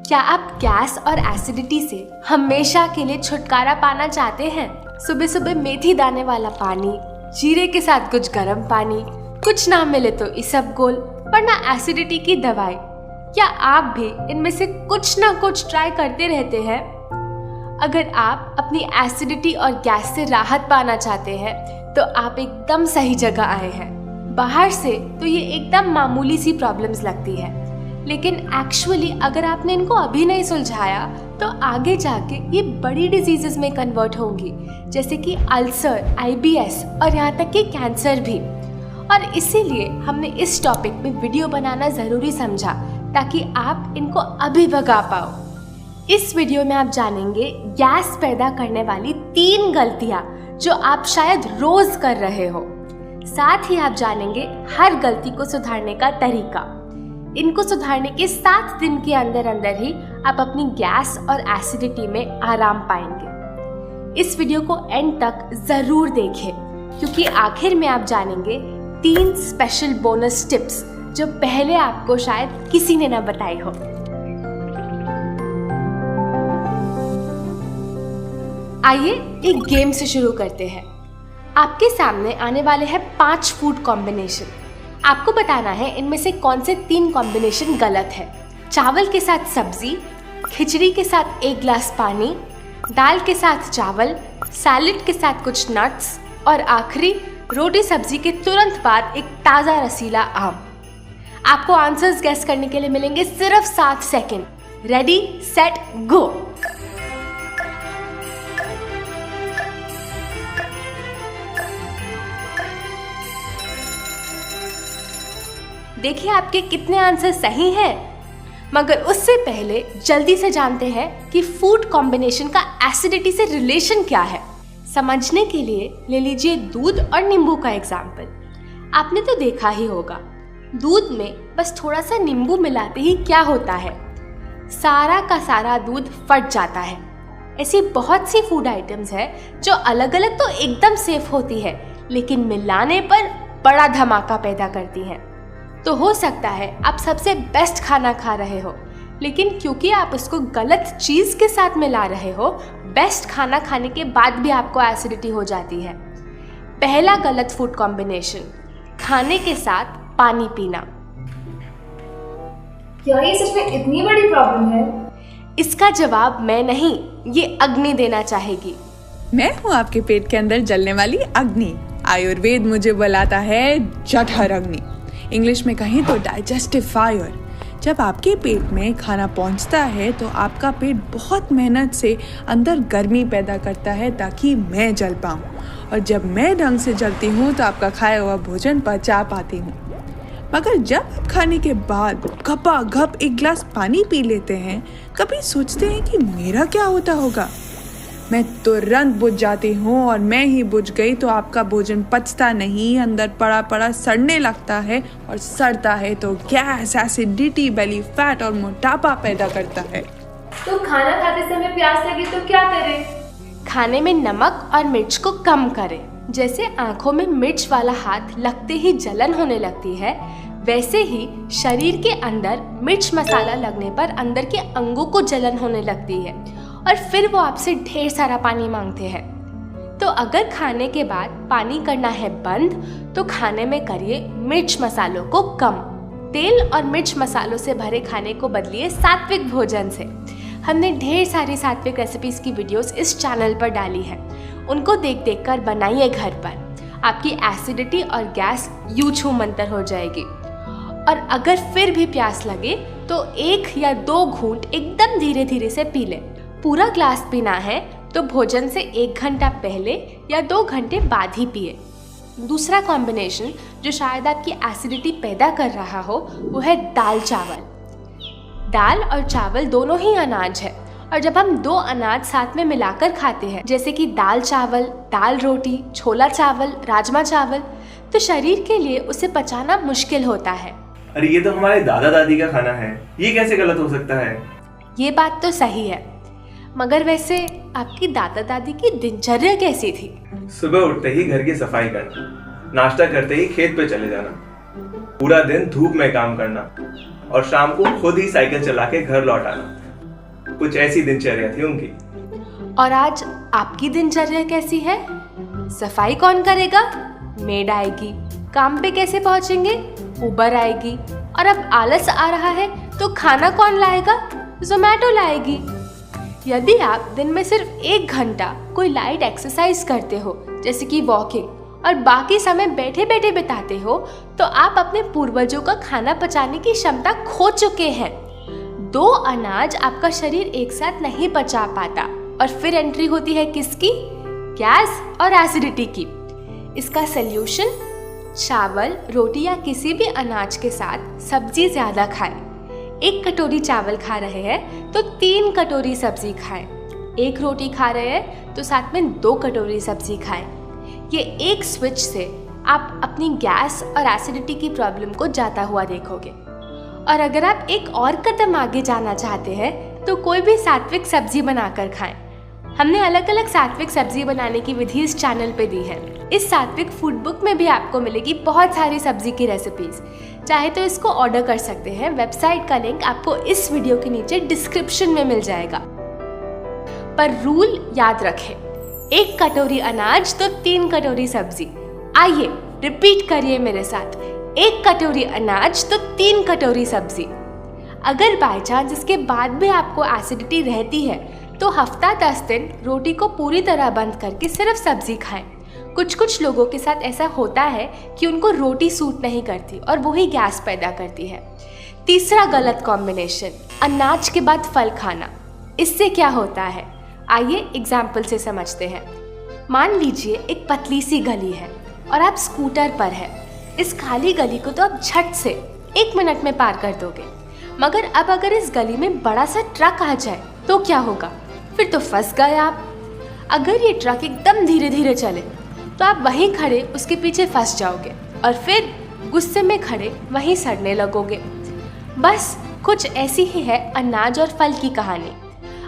क्या आप गैस और एसिडिटी से हमेशा के लिए छुटकारा पाना चाहते हैं? सुबह सुबह मेथी दाने वाला पानी, जीरे के साथ कुछ गर्म पानी, कुछ ना मिले तो इसबगोल, वरना एसिडिटी की दवाई। क्या आप भी इनमें से कुछ ना कुछ ट्राई करते रहते हैं? अगर आप अपनी एसिडिटी और गैस से राहत पाना चाहते हैं तो आप एकदम सही जगह आए हैं। बाहर से तो ये एकदम मामूली सी प्रॉब्लम्स लगती है, लेकिन एक्चुअली अगर आपने इनको अभी नहीं सुलझाया तो आगे जाके ये बड़ी डिजीजेस में कन्वर्ट होंगी, जैसे कि अल्सर, IBS और यहाँ तक कि कैंसर भी। और इसीलिए हमने इस टॉपिक पे वीडियो बनाना ज़रूरी समझा ताकि आप इनको अभी भगा पाओ। इस वीडियो में आप जानेंगे गैस पैदा करने वाली 3 गलतियाँ जो आप शायद रोज कर रहे हो। साथ ही आप जानेंगे हर गलती को सुधारने का तरीका। इनको सुधारने के 7 दिन के अंदर अंदर ही आप अपनी गैस और एसिडिटी में आराम पाएंगे। इस वीडियो को एंड तक जरूर देखें, क्योंकि आखिर में आप जानेंगे 3 स्पेशल बोनस टिप्स जो पहले आपको शायद किसी ने ना बताई हो। आइए एक गेम से शुरू करते हैं। आपके सामने आने वाले हैं 5 फूड कॉम्बिनेशन। आपको बताना है इनमें से कौन से 3 कॉम्बिनेशन गलत है। चावल के साथ सब्जी, खिचड़ी के साथ 1 गिलास पानी, दाल के साथ चावल, सैलेड के साथ कुछ नट्स और आखिरी रोटी सब्जी के तुरंत बाद एक ताज़ा रसीला आम। आपको आंसर्स गेस करने के लिए मिलेंगे सिर्फ 7 सेकंड। रेडी, सेट, गो। देखिए आपके कितने आंसर सही हैं। मगर उससे पहले जल्दी से जानते हैं कि फूड कॉम्बिनेशन का एसिडिटी से रिलेशन क्या है। समझने के लिए ले लीजिए दूध और नींबू का एग्जाम्पल। आपने तो देखा ही होगा, दूध में बस थोड़ा सा नींबू मिलाते ही क्या होता है, सारा का सारा दूध फट जाता है। ऐसी बहुत सी फूड आइटम्स है जो अलग अलग तो एकदम सेफ होती है, लेकिन मिलाने पर बड़ा धमाका पैदा करती हैं। तो हो सकता है आप सबसे बेस्ट खाना खा रहे हो, लेकिन क्योंकि आप उसको गलत चीज़ के साथ मिला रहे हो, बेस्ट खाना खाने के बाद भी आपको एसिडिटी हो जाती है। पहला गलत फूड कॉम्बिनेशन, खाने के साथ पानी पीना। क्या ये सच में इतनी बड़ी प्रॉब्लम है? इसका जवाब मैं नहीं, ये अग्नि देना चाहेगी। मैं हूँ आपके पेट के अंदर जलने वाली अग्नि। आयुर्वेद मुझे बुलाता है जठर अग्नि, इंग्लिश में कहें तो डाइजेस्टिव फायर। जब आपके पेट में खाना पहुंचता है तो आपका पेट बहुत मेहनत से अंदर गर्मी पैदा करता है ताकि मैं जल पाऊँ, और जब मैं ढंग से जलती हूँ तो आपका खाया हुआ भोजन पचा पाती हूँ। मगर जब आप खाने के बाद घपाघप 1 गिलास पानी पी लेते हैं, कभी सोचते हैं कि मेरा क्या होता होगा? मैं तुरंत बुझ जाती हूँ, और मैं ही बुझ गई तो आपका भोजन पचता नहीं, अंदर पड़ा पड़ा सड़ने लगता है, और सड़ता है तो गैस, एसिडिटी, बेली फैट और मोटापा पैदा करता है। तो खाना खाते समय प्यास लगे तो क्या करें? खाने में नमक और मिर्च को कम करें। जैसे आंखों में मिर्च वाला हाथ लगते ही जलन होने लगती है, वैसे ही शरीर के अंदर मिर्च मसाला लगने पर अंदर के अंगों को जलन होने लगती है, और फिर वो आपसे ढेर सारा पानी मांगते हैं। तो अगर खाने के बाद पानी करना है बंद, तो खाने में करिए मिर्च मसालों को कम। तेल और मिर्च मसालों से भरे खाने को बदलिए सात्विक भोजन से। हमने ढेर सारी सात्विक रेसिपीज की वीडियोस इस चैनल पर डाली है, उनको देख देख कर बनाइए घर पर। आपकी एसिडिटी और गैस यूं छू मंतर हो जाएगी। और अगर फिर भी प्यास लगे तो 1 या 2 घूंट एकदम धीरे धीरे से पी लें। पूरा ग्लास पीना है तो भोजन से 1 घंटा पहले या 2 घंटे बाद ही पिए। दूसरा कॉम्बिनेशन जो शायद आपकी एसिडिटी पैदा कर रहा हो, वो है दाल चावल। दाल और चावल दोनों ही अनाज है, और जब हम 2 अनाज साथ में मिलाकर खाते हैं, जैसे कि दाल चावल, दाल रोटी, छोला चावल, राजमा चावल, तो शरीर के लिए उसे पचाना मुश्किल होता है। अरे ये तो हमारे दादा दादी का खाना है, ये कैसे गलत हो सकता है? ये बात तो सही है, मगर वैसे आपकी दादा दादी की दिनचर्या कैसी थी? सुबह उठते ही घर की सफाई करना, नाश्ता करते ही खेत पे चले जाना, पूरा दिन धूप में काम करना, और शाम को खुद ही साइकिल चला के घर लौट आना। कुछ ऐसी दिनचर्या थी उनकी। और आज आपकी दिनचर्या कैसी है? सफाई कौन करेगा? मेड आएगी। काम पे कैसे पहुंचेंगे? उबर आएगी। और अब आलस आ रहा है तो खाना कौन लाएगा? जोमैटो लाएगी। यदि आप दिन में सिर्फ 1 घंटा कोई लाइट एक्सरसाइज करते हो, जैसे कि वॉकिंग, और बाकी समय बैठे बैठे बिताते हो, तो आप अपने पूर्वजों का खाना पचाने की क्षमता खो चुके हैं। 2 अनाज आपका शरीर एक साथ नहीं पचा पाता, और फिर एंट्री होती है किसकी? गैस और एसिडिटी की। इसका सल्यूशन, चावल, रोटी या किसी भी अनाज के साथ सब्जी ज्यादा खाएं। 1 कटोरी चावल खा रहे हैं तो 3 कटोरी सब्जी खाएं। 1 रोटी खा रहे हैं तो साथ में 2 कटोरी सब्जी खाएं। ये एक स्विच से आप अपनी गैस और एसिडिटी की प्रॉब्लम को जाता हुआ देखोगे। और अगर आप एक और कदम आगे जाना चाहते हैं तो कोई भी सात्विक सब्जी बनाकर खाएं। हमने अलग अलग सात्विक सब्जी बनाने की विधि इस चैनल पे दी है। इस सात्विक फूड बुक में भी आपको मिलेगी बहुत सारी सब्जी की रेसिपीज। चाहे तो इसको ऑर्डर कर सकते हैं। वेबसाइट का लिंक आपको इस वीडियो के नीचे डिस्क्रिप्शन में मिल जाएगा। पर रूल याद रखें, 1 कटोरी अनाज तो 3 कटोरी सब्जी। आइए रिपीट करिए मेरे साथ, 1 कटोरी अनाज तो 3 कटोरी सब्जी। अगर बाय चांस इसके बाद भी आपको एसिडिटी रहती है तो हफ्ता 10 दिन रोटी को पूरी तरह बंद करके सिर्फ सब्जी खाएं। कुछ लोगों के साथ ऐसा होता है कि उनको रोटी सूट नहीं करती और वही गैस पैदा करती है। तीसरा गलत कॉम्बिनेशन, अनाज के बाद फल खाना। इससे क्या होता है, आइए एग्जाम्पल से समझते हैं। मान लीजिए एक पतली सी गली है और आप स्कूटर पर है। इस खाली गली को तो आप झट से 1 मिनट में पार कर दोगे, मगर अब अगर इस गली में बड़ा सा ट्रक आ जाए तो क्या होगा? फिर तो फंस गए आप। अगर ये ट्रक एकदम धीरे धीरे चले तो आप वहीं खड़े उसके पीछे फंस जाओगे और फिर गुस्से में खड़े वहीं सड़ने लगोगे। बस कुछ ऐसी ही है अनाज और फल की कहानी।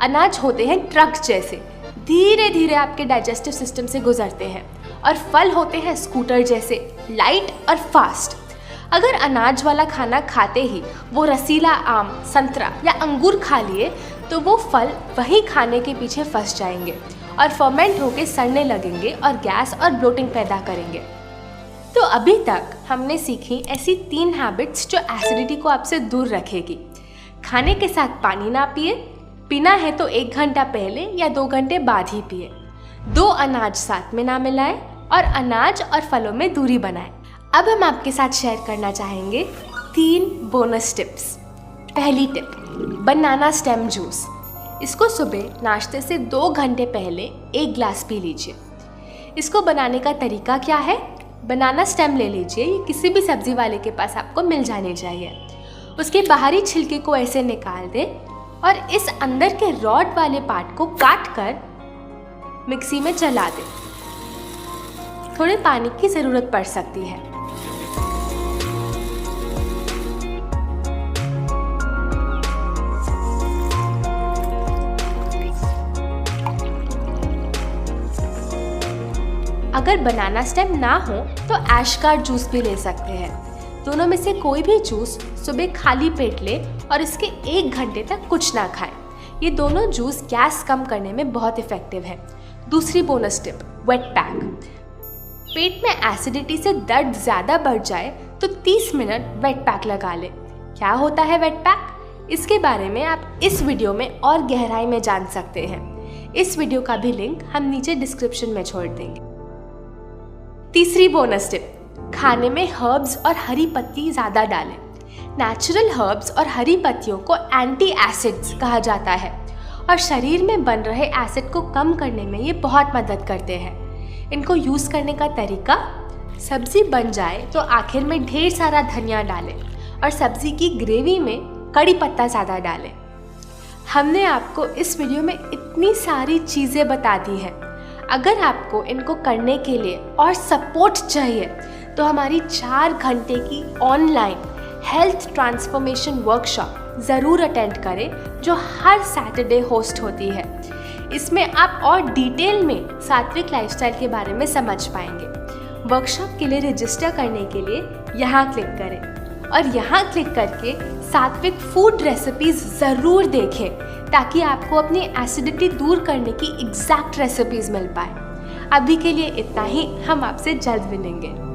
अनाज होते हैं ट्रक जैसे, धीरे धीरे आपके डाइजेस्टिव सिस्टम से गुजरते हैं, और फल होते हैं स्कूटर जैसे, लाइट और फास्ट। अगर अनाज वाला खाना खाते ही वो रसीला आम, संतरा या अंगूर खा लिए तो वो फल वही खाने के पीछे फंस जाएंगे और फर्मेंट होके सड़ने लगेंगे और गैस और ब्लोटिंग पैदा करेंगे। तो अभी तक हमने सीखी ऐसी 3 हैबिट्स जो एसिडिटी को आपसे दूर रखेगी। खाने के साथ पानी ना पिए, पीना है तो 1 घंटा पहले या 2 घंटे बाद ही पिए। 2 अनाज साथ में ना मिलाएं और अनाज और फलों में दूरी बनाएं। अब हम आपके साथ शेयर करना चाहेंगे 3 बोनस टिप्स। पहली टिप, बनाना स्टेम जूस। इसको सुबह नाश्ते से 2 घंटे पहले 1 ग्लास पी लीजिए। इसको बनाने का तरीका क्या है? बनाना स्टेम ले लीजिए, ये किसी भी सब्जी वाले के पास आपको मिल जानी चाहिए। उसके बाहरी छिलके को ऐसे निकाल दें और इस अंदर के रॉड वाले पार्ट को काट कर मिक्सी में चला दें। थोड़े पानी की ज़रूरत पड़ सकती है। अगर बनाना स्टेम ना हो तो ऐश कार्ड जूस भी ले सकते हैं। दोनों में से कोई भी जूस सुबह खाली पेट ले और इसके 1 घंटे तक कुछ ना खाएं। ये दोनों जूस गैस कम करने में बहुत इफेक्टिव है। दूसरी बोनस टिप, वेट पैक। पेट में एसिडिटी से दर्द ज़्यादा बढ़ जाए तो 30 मिनट वेट पैक लगा ले। क्या होता है वेट पैक? इसके बारे में आप इस वीडियो में और गहराई में जान सकते हैं। इस वीडियो का भी लिंक हम नीचे डिस्क्रिप्शन में छोड़ देंगे। तीसरी बोनस टिप, खाने में हर्ब्स और हरी पत्ती ज़्यादा डालें। नेचुरल हर्ब्स और हरी पत्तियों को एंटी एसिड्स कहा जाता है और शरीर में बन रहे एसिड को कम करने में ये बहुत मदद करते हैं। इनको यूज़ करने का तरीका, सब्जी बन जाए तो आखिर में ढेर सारा धनिया डालें और सब्जी की ग्रेवी में कड़ी पत्ता ज़्यादा डालें। हमने आपको इस वीडियो में इतनी सारी चीज़ें बता दी हैं। अगर आपको इनको करने के लिए और सपोर्ट चाहिए तो हमारी 4 घंटे की ऑनलाइन हेल्थ ट्रांसफॉर्मेशन वर्कशॉप ज़रूर अटेंड करें, जो हर सैटरडे होस्ट होती है। इसमें आप और डिटेल में सात्विक लाइफस्टाइल के बारे में समझ पाएंगे। वर्कशॉप के लिए रजिस्टर करने के लिए यहाँ क्लिक करें और यहाँ क्लिक करके सात्विक फूड रेसिपीज़ ज़रूर देखें, ताकि आपको अपनी एसिडिटी दूर करने की एग्जैक्ट रेसिपीज मिल पाए। अभी के लिए इतना ही, हम आपसे जल्द मिलेंगे।